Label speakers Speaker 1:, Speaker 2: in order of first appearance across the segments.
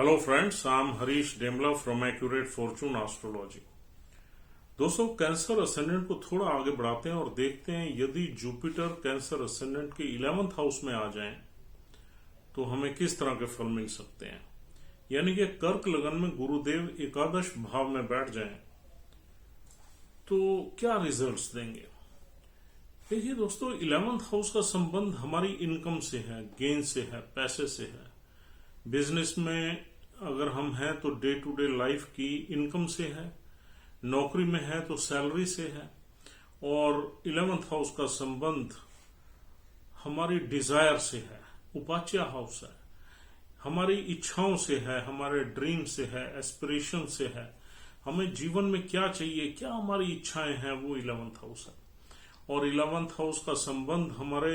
Speaker 1: Hello friends, I am Harish Demla from accurate fortune astrology. दोस्तों, cancer ascendant को थोड़ा आगे बढ़ाते हैं और देखते हैं यदि जुपिटर कैंसर असेंडेंट के 11th हाउस में आ जाएं तो हमें किस तरह के फल मिल सकते हैं। यानी कि कर्क लगन में गुरुदेव एकादश भाव में बैठ जाएं तो क्या रिजल्ट्स देंगे। देखिए दोस्तों, 11th हाउस का संबंध हमारी इनकम से है, गेन से है, पैसे से है। बिजनेस में अगर हम हैं तो डे टू डे लाइफ की इनकम से है, नौकरी में है तो सैलरी से है। और 11th हाउस का संबंध हमारी डिजायर से है, उपाच्या हाउस है, हमारी इच्छाओं से है, हमारे ड्रीम से है, एस्पिरेशन से है। हमें जीवन में क्या चाहिए, क्या हमारी इच्छाएं हैं, वो 11th हाउस है। और 11th हाउस का संबंध हमारे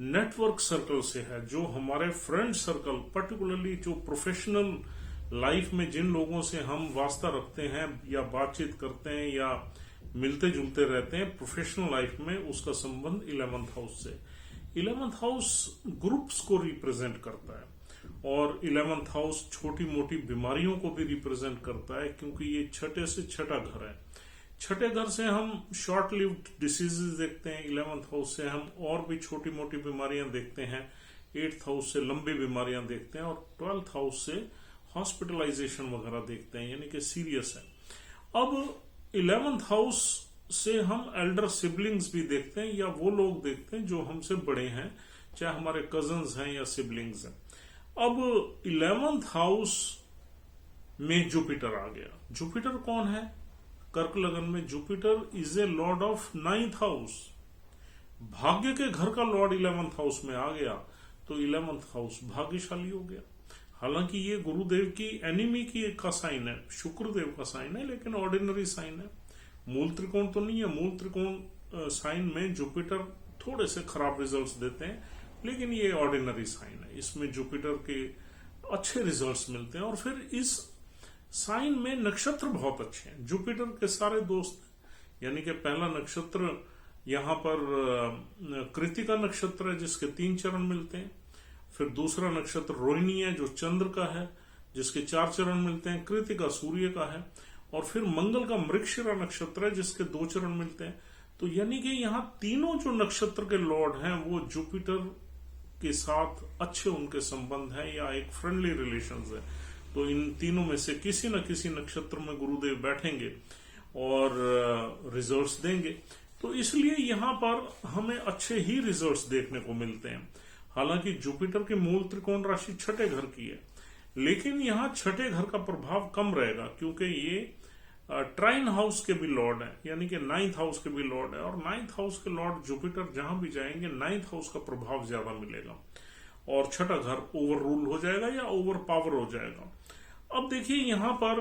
Speaker 1: नेटवर्क सर्कल से है, जो हमारे फ्रेंड सर्कल, पर्टिकुलरली जो प्रोफेशनल लाइफ में जिन लोगों से हम वास्ता रखते हैं या बातचीत करते हैं या मिलते जुलते रहते हैं प्रोफेशनल लाइफ में, उसका संबंध 11th हाउस से। 11th हाउस ग्रुप्स को रिप्रेजेंट करता है और 11th हाउस छोटी मोटी बीमारियों को भी रिप्रेजेंट करता है, क्योंकि ये छठे से छठा घर है। छठे घर से हम शॉर्ट लिव्ड डिसीजेज देखते हैं, 11th हाउस से हम और भी छोटी मोटी बीमारियां देखते हैं, 8th हाउस से लंबी बीमारियां देखते हैं और 12th हाउस से हॉस्पिटलाइजेशन वगैरह देखते हैं, यानी कि सीरियस है। अब 11th हाउस से हम एल्डर सिबलिंग्स भी देखते हैं, या वो लोग देखते हैं जो हमसे बड़े हैं, चाहे हमारे कजन्स हैं या सिबलिंग्स हैं। अब 11th हाउस में जुपिटर आ गया। जुपिटर कौन है? कर्क लगन में Jupiter is a Lord of 9th house. भाग्य के घर का लॉर्ड 11th हाउस में आ गया तो 11th हाउस भाग्यशाली हो गया। हालांकि ये गुरुदेव की एनिमी की का साइन है, शुक्रदेव का साइन है, लेकिन ऑर्डिनरी साइन है, मूल त्रिकोण तो नहीं है। मूल त्रिकोण साइन में जुपिटर थोड़े से खराब रिजल्ट्स देते हैं, लेकिन ये ऑर्डिनरी साइन है, इसमें जुपिटर के अच्छे रिजल्ट्स मिलते हैं। और फिर इस साइन में नक्षत्र बहुत अच्छे हैं, जुपिटर के सारे दोस्त, यानी कि पहला नक्षत्र यहां पर कृतिका नक्षत्र है जिसके 3 चरण मिलते हैं। फिर दूसरा नक्षत्र रोहिणी है जो चंद्र का है, जिसके 4 चरण मिलते हैं। कृतिका सूर्य का है। और फिर मंगल का मृगशिरा नक्षत्र है जिसके 2 चरण मिलते हैं। तो यानी कि यहाँ तीनों जो नक्षत्र के लॉर्ड हैं वो जुपिटर के साथ अच्छे उनके संबंध है या एक फ्रेंडली रिलेशन है। तो इन तीनों में से किसी न किसी नक्षत्र में गुरुदेव बैठेंगे और रिजल्ट्स देंगे। तो इसलिए यहां पर हमें अच्छे ही रिजल्ट्स देखने को मिलते हैं। हालांकि जुपिटर की मूल त्रिकोण राशि छठे घर की है, लेकिन यहां छठे घर का प्रभाव कम रहेगा, क्योंकि ये ट्राइन हाउस के भी लॉर्ड है, यानी कि 9th हाउस के भी लॉर्ड है। और 9th हाउस के लॉर्ड जुपिटर जहां भी जाएंगे 9th हाउस का प्रभाव ज्यादा मिलेगा और छठा घर ओवर रूल हो जाएगा या ओवर पावर हो जाएगा। अब देखिए, यहां पर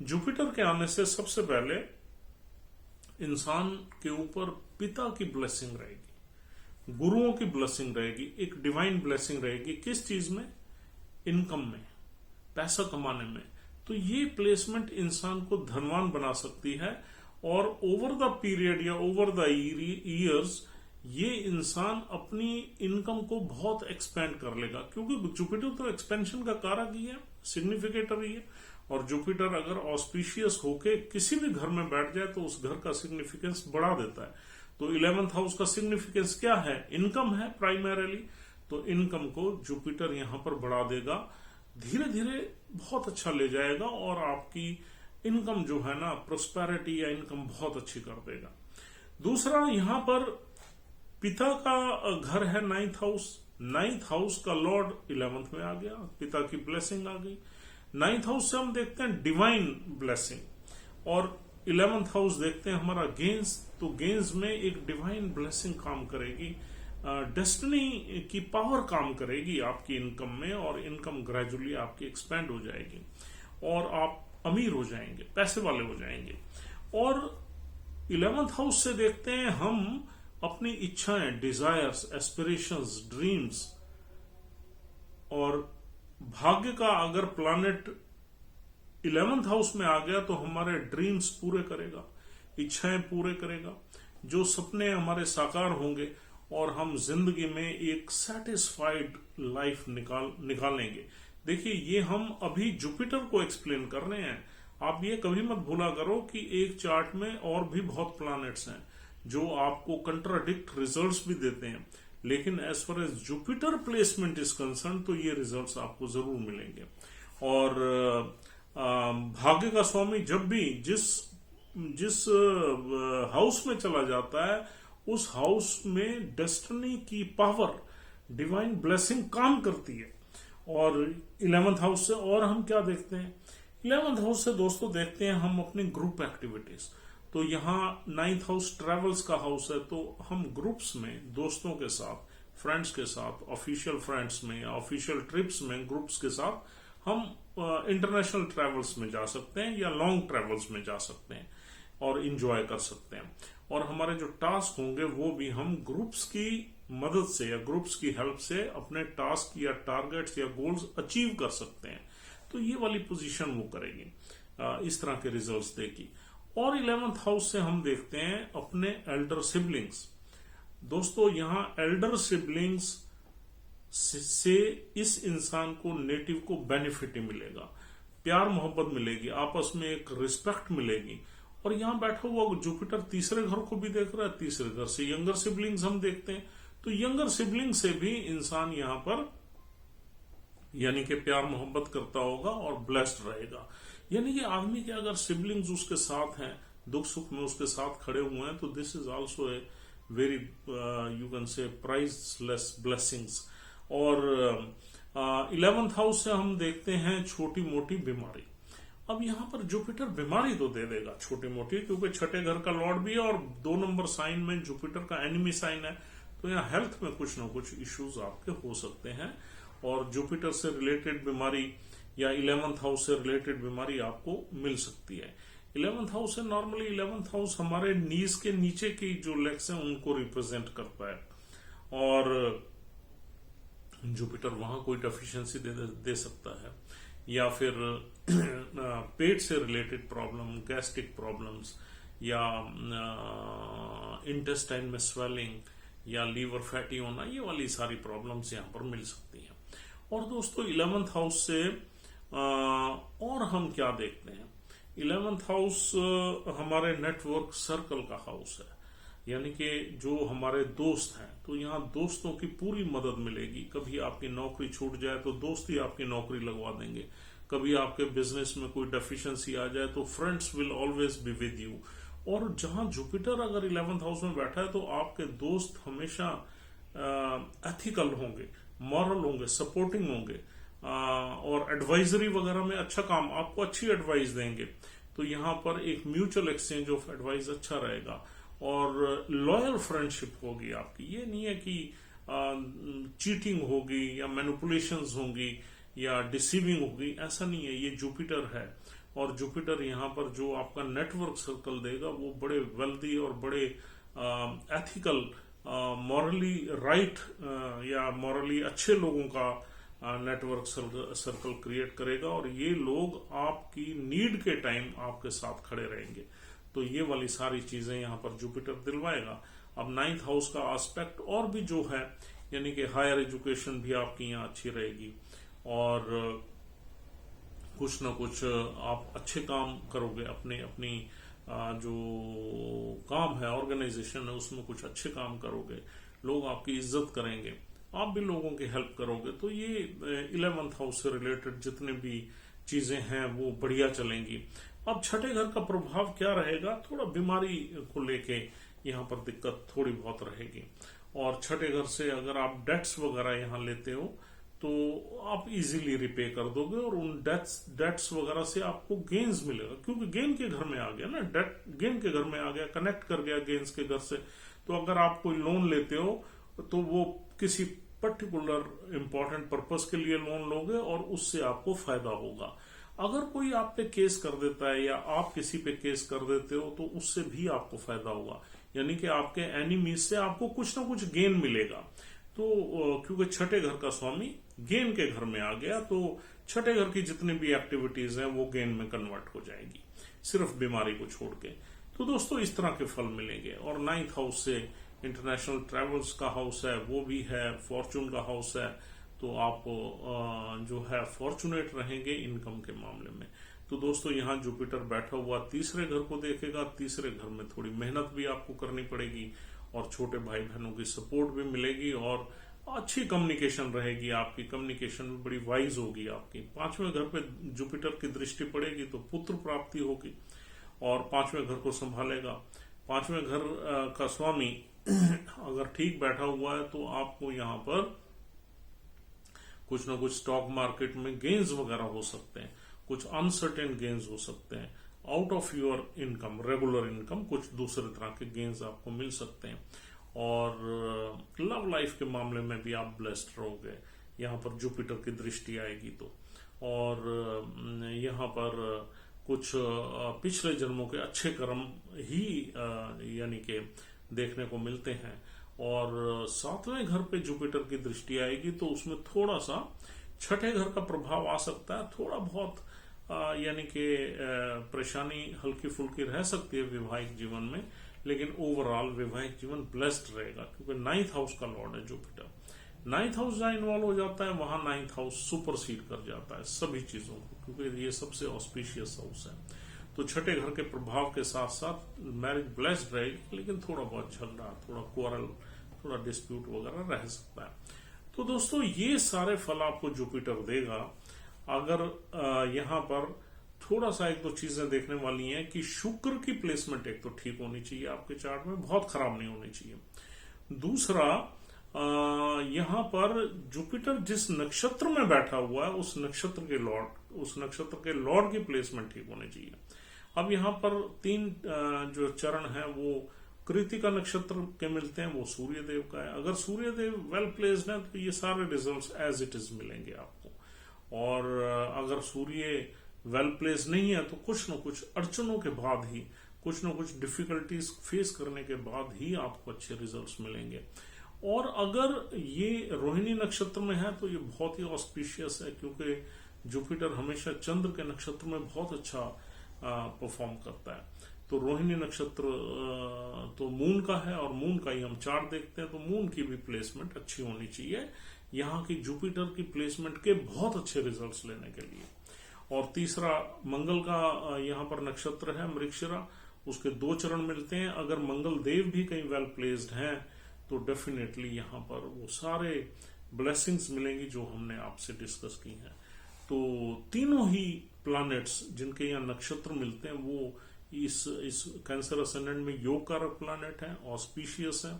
Speaker 1: जुपिटर के आने से सबसे पहले इंसान के ऊपर पिता की ब्लेसिंग रहेगी, गुरुओं की ब्लेसिंग रहेगी, एक डिवाइन ब्लेसिंग रहेगी। किस चीज में? इनकम में, पैसा कमाने में। तो ये प्लेसमेंट इंसान को धनवान बना सकती है और ओवर द पीरियड या ओवर द ईयर्स ये इंसान अपनी इनकम को बहुत एक्सपेंड कर लेगा, क्योंकि जुपिटर तो एक्सपेंशन का कारक ही है, सिग्निफिकेटर ही है। और जुपिटर अगर ऑस्पिशियस होके किसी भी घर में बैठ जाए तो उस घर का सिग्निफिकेंस बढ़ा देता है। तो 11th हाउस का सिग्निफिकेंस क्या है? इनकम है प्राइमरीली। तो इनकम को जुपिटर यहां पर बढ़ा देगा, धीरे धीरे बहुत अच्छा ले जाएगा और आपकी इनकम जो है ना, प्रोस्पेरिटी या इनकम बहुत अच्छी कर देगा। दूसरा, यहां पर पिता का घर है 9th हाउस। 9th हाउस का लॉर्ड 11th में आ गया, पिता की ब्लेसिंग आ गई। 9th हाउस से हम देखते हैं डिवाइन ब्लेसिंग, और 11th हाउस देखते हैं हमारा गेंस। तो गेंस में एक डिवाइन ब्लेसिंग काम करेगी, डेस्टिनी की पावर काम करेगी आपकी इनकम में, और इनकम ग्रेजुअली आपकी एक्सपेंड हो जाएगी और आप अमीर हो जाएंगे, पैसे वाले हो जाएंगे। और 11th हाउस से देखते हैं हम अपनी इच्छाएं, डिजायर्स, एस्पिरेशंस, ड्रीम्स। और भाग्य का अगर प्लैनेट 11th हाउस में आ गया तो हमारे ड्रीम्स पूरे करेगा, इच्छाएं पूरे करेगा, जो सपने हमारे साकार होंगे और हम जिंदगी में एक सेटिस्फाइड लाइफ निकालेंगे। देखिए ये हम अभी जुपिटर को एक्सप्लेन कर रहे हैं। आप ये कभी मत भूला करो कि एक चार्ट में और भी बहुत प्लैनेट्स हैं जो आपको कंट्राडिक्ट रिजल्ट्स भी देते हैं, लेकिन as far as Jupiter placement is concern तो ये रिजल्ट्स आपको जरूर मिलेंगे। और भाग्य का स्वामी जब भी जिस हाउस में चला जाता है उस हाउस में डेस्टिनी की पावर, डिवाइन ब्लेसिंग काम करती है। और 11th हाउस से और हम क्या देखते हैं, 11th हाउस से दोस्तों देखते हैं हम अपनी ग्रुप एक्टिविटीज। तो यहाँ 9th हाउस ट्रेवल्स का हाउस है, तो हम ग्रुप्स में दोस्तों के साथ, फ्रेंड्स के साथ, ऑफिशियल फ्रेंड्स में या ऑफिशियल ट्रिप्स में ग्रुप्स के साथ हम इंटरनेशनल ट्रेवल्स में जा सकते हैं या लॉन्ग ट्रेवल्स में जा सकते हैं और इंजॉय कर सकते हैं। और हमारे जो टास्क होंगे वो भी हम ग्रुप्स की मदद से या ग्रुप्स की हेल्प से अपने टास्क या टारगेट्स या गोल्स अचीव कर सकते हैं। तो ये वाली पोजीशन वो करेगी, इस तरह के रिजल्ट्स देगी। और 11th हाउस से हम देखते हैं अपने एल्डर सिबलिंग्स। दोस्तों यहाँ एल्डर सिबलिंग्स से इस इंसान को, नेटिव को बेनिफिट ही मिलेगा, प्यार मोहब्बत मिलेगी, आपस में एक रिस्पेक्ट मिलेगी। और यहाँ बैठा हुआ जुपिटर तीसरे घर को भी देख रहा है, तीसरे घर से यंगर सिबलिंग्स हम देखते हैं, तो यंगर सिबलिंग से भी इंसान यहाँ पर यानी कि प्यार मोहब्बत करता होगा और ब्लेस्ड रहेगा। यानी कि आदमी के अगर सिबलिंग्स उसके साथ हैं, दुख सुख में उसके साथ खड़े हुए हैं, तो this is also a very you can say priceless blessings. और 11th हाउस से हम देखते हैं छोटी मोटी बीमारी। अब यहां पर जुपिटर बीमारी तो दे देगा छोटी मोटी, क्योंकि छठे घर का लॉर्ड भी है और 2 नंबर साइन में जुपिटर का एनिमी साइन है, तो यहाँ हेल्थ में कुछ ना कुछ इश्यूज आपके हो सकते हैं। और जुपिटर से रिलेटेड बीमारी या 11th हाउस से रिलेटेड बीमारी आपको मिल सकती है। 11th हाउस है, नॉर्मली 11th हाउस हमारे नीज के नीचे की जो लेग्स हैं उनको रिप्रेजेंट करता है, और जुपिटर वहां कोई डेफिशिएंसी दे सकता है, या फिर पेट से रिलेटेड प्रॉब्लम, गैस्ट्रिक प्रॉब्लम्स, या इंटेस्टाइन में स्वेलिंग या लीवर फैटी होना, ये वाली सारी प्रॉब्लम्स यहां पर मिल सकती हैं। और दोस्तों 11th हाउस से और हम क्या देखते हैं, 11th हाउस हमारे नेटवर्क सर्कल का हाउस है, यानी कि जो हमारे दोस्त हैं, तो यहाँ दोस्तों की पूरी मदद मिलेगी। कभी आपकी नौकरी छूट जाए तो दोस्त ही आपकी नौकरी लगवा देंगे, कभी आपके बिजनेस में कोई डेफिशिएंसी आ जाए तो friends will always be with you. और जहां जुपिटर अगर 11th हाउस में बैठा है तो आपके दोस्त हमेशा एथिकल होंगे, मॉरल होंगे, सपोर्टिंग होंगे, और एडवाइजरी वगैरह में अच्छा काम, आपको अच्छी एडवाइस देंगे। तो यहाँ पर एक म्यूचुअल एक्सचेंज ऑफ एडवाइस अच्छा रहेगा और लॉयल फ्रेंडशिप होगी आपकी। ये नहीं है कि चीटिंग होगी या मैनिपुलेशंस होंगी या डिसीविंग होगी, ऐसा नहीं है। ये जुपिटर है और जुपिटर यहाँ पर जो आपका नेटवर्क सर्कल देगा वो बड़े वेल्दी और बड़े एथिकल, मॉरली राइट या मॉरली अच्छे लोगों का नेटवर्क सर्कल क्रिएट करेगा, और ये लोग आपकी नीड के टाइम आपके साथ खड़े रहेंगे। तो ये वाली सारी चीजें यहाँ पर जुपिटर दिलवाएगा। अब 9th हाउस का एस्पेक्ट और भी जो है, यानी कि हायर एजुकेशन भी आपकी यहाँ अच्छी रहेगी, और कुछ ना कुछ आप अच्छे काम करोगे, अपनी जो काम है, ऑर्गेनाइजेशन है, उसमें कुछ अच्छे काम करोगे, लोग आपकी इज्जत करेंगे, आप भी लोगों की हेल्प करोगे। तो ये 11th हाउस से रिलेटेड जितने भी चीजें हैं वो बढ़िया चलेंगी। अब छठे घर का प्रभाव क्या रहेगा, थोड़ा बीमारी को लेके यहाँ पर दिक्कत थोड़ी बहुत रहेगी। और छठे घर से अगर आप डेट्स वगैरह यहाँ लेते हो तो आप इजीली रिपे कर दोगे, और उन डेट्स वगैरह से आपको गेन्स मिलेगा, क्योंकि गेन के घर में आ गया ना, डेट गेन के घर में आ गया, कनेक्ट कर गया गेन्स के घर से। तो अगर आप कोई लोन लेते हो तो वो किसी पर्टिकुलर इंपॉर्टेंट पर्पस के लिए लोन लोगे और उससे आपको फायदा होगा। अगर कोई आप पे केस कर देता है या आप किसी पे केस कर देते हो तो उससे भी आपको फायदा होगा, यानी कि आपके एनिमीज से आपको कुछ ना कुछ गेन मिलेगा। तो क्योंकि छठे घर का स्वामी गेन के घर में आ गया, तो छठे घर की जितनी भी एक्टिविटीज हैं वो गेन में कन्वर्ट हो जाएगी, सिर्फ बीमारी को छोड़ के। तो दोस्तों इस तरह के फल मिलेंगे। और 9th हाउस से इंटरनेशनल ट्रेवल्स का हाउस है, वो भी है, फॉर्चून का हाउस है, तो आप जो है फॉर्चुनेट रहेंगे इनकम के मामले में। तो दोस्तों यहाँ जुपिटर बैठा हुआ तीसरे घर को देखेगा, तीसरे घर में थोड़ी मेहनत भी आपको करनी पड़ेगी और छोटे भाई बहनों की सपोर्ट भी मिलेगी और अच्छी कम्युनिकेशन रहेगी, आपकी कम्युनिकेशन भी बड़ी वाइज होगी आपकी। पांचवें घर पे जुपिटर की दृष्टि पड़ेगी तो पुत्र प्राप्ति होगी और पांचवें घर को संभालेगा। पांचवें घर का स्वामी अगर ठीक बैठा हुआ है तो आपको यहाँ पर कुछ ना कुछ स्टॉक मार्केट में गेन्स वगैरह हो सकते हैं, कुछ अनसर्टेन गेन्स हो सकते हैं, out of your income, regular income, कुछ दूसरे तरह के गेन्स आपको मिल सकते हैं। और लव लाइफ के मामले में भी आप ब्लेस्ड रहोगे, यहाँ पर जुपिटर की दृष्टि आएगी तो। और यहाँ पर कुछ पिछले जन्मों के अच्छे कर्म ही यानी कि देखने को मिलते हैं। और सातवें घर पे जुपिटर की दृष्टि आएगी तो उसमें थोड़ा सा छठे घर का प्रभाव आ सकता है, थोड़ा बहुत यानी कि परेशानी हल्की फुल्की रह सकती है वैवाहिक जीवन में, लेकिन ओवरऑल वैवाहिक जीवन ब्लेस्ड रहेगा क्योंकि 9th हाउस का लॉर्ड है जुपिटर। 9th हाउस जहां इन्वॉल्व हो जाता है वहां 9th हाउस सुपरसीड कर जाता है सभी चीजों को, क्योंकि ये सबसे ऑस्पिशियस हाउस है। तो छठे घर के प्रभाव के साथ साथ मैरिज ब्लेस्ड रहेगी, लेकिन थोड़ा बहुत झगड़ा, थोड़ा क्वारल, थोड़ा डिस्प्यूट वगैरह रह सकता है। तो दोस्तों ये सारे फल आपको जुपिटर देगा। अगर यहाँ पर थोड़ा सा एक दो चीजें देखने वाली हैं कि शुक्र की प्लेसमेंट एक तो ठीक होनी चाहिए आपके चार्ट में, बहुत खराब नहीं होनी चाहिए। दूसरा यहाँ पर जुपिटर जिस नक्षत्र में बैठा हुआ है उस नक्षत्र के लॉर्ड की प्लेसमेंट ठीक होनी चाहिए। अब यहाँ पर 3 जो चरण है वो कृतिका नक्षत्र के मिलते हैं, वो सूर्यदेव का है। अगर सूर्यदेव वेल प्लेस्ड है तो ये सारे रिजल्ट्स एज इट इज मिलेंगे आपको। और अगर सूर्य वेल प्लेस्ड नहीं है तो कुछ न कुछ अड़चनों के बाद ही, कुछ न कुछ डिफिकल्टीज फेस करने के बाद ही आपको अच्छे रिजल्ट्स मिलेंगे। और अगर ये रोहिणी नक्षत्र में है तो ये बहुत ही ऑस्पिशियस है, क्योंकि जुपिटर हमेशा चंद्र के नक्षत्र में बहुत अच्छा परफॉर्म करता है। तो रोहिणी नक्षत्र तो मून का है और मून का ही हम चार्ट देखते हैं, तो मून की भी प्लेसमेंट अच्छी होनी चाहिए यहाँ की जुपिटर की प्लेसमेंट के बहुत अच्छे रिजल्ट्स लेने के लिए। और तीसरा मंगल का यहाँ पर नक्षत्र है मृगशिरा, उसके 2 चरण मिलते हैं। अगर मंगल देव भी कहीं वेल प्लेस्ड हैं तो डेफिनेटली यहाँ पर वो सारे ब्लेसिंग्स मिलेंगी जो हमने आपसे डिस्कस की हैं। तो तीनों ही प्लैनेट्स जिनके यहाँ नक्षत्र मिलते हैं वो इस कैंसर असेंडेंट में योग कारक प्लैनेट है, ऑस्पिशियस है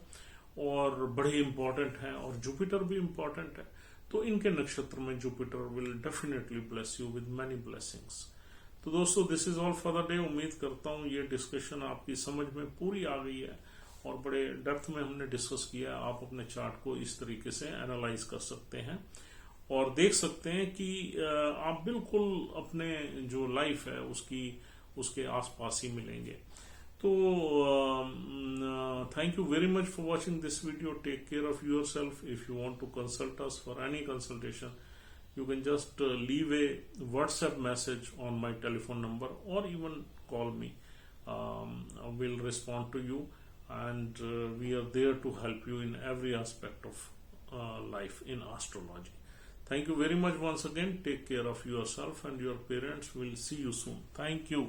Speaker 1: और बड़े इंपॉर्टेंट हैं, और जुपिटर भी इंपॉर्टेंट है। तो इनके नक्षत्र में Jupiter will definitely bless you with many blessings. तो दोस्तों this is all for the day. उम्मीद करता हूँ ये डिस्कशन आपकी समझ में पूरी आ गई है और बड़े डेप्थ में हमने डिस्कस किया। आप अपने चार्ट को इस तरीके से एनालाइज कर सकते हैं और देख सकते हैं कि आप बिल्कुल अपने जो लाइफ है उसके आसपास ही मिलेंगे। तो thank you very much for watching this video. Take care of yourself. If you want to consult us for any consultation you can just leave a WhatsApp message on my telephone number or even call me. We'll respond to you and we are there to help you in every aspect of life in astrology. Thank you very much once again. Take care of yourself and your parents. We'll see you soon. Thank you.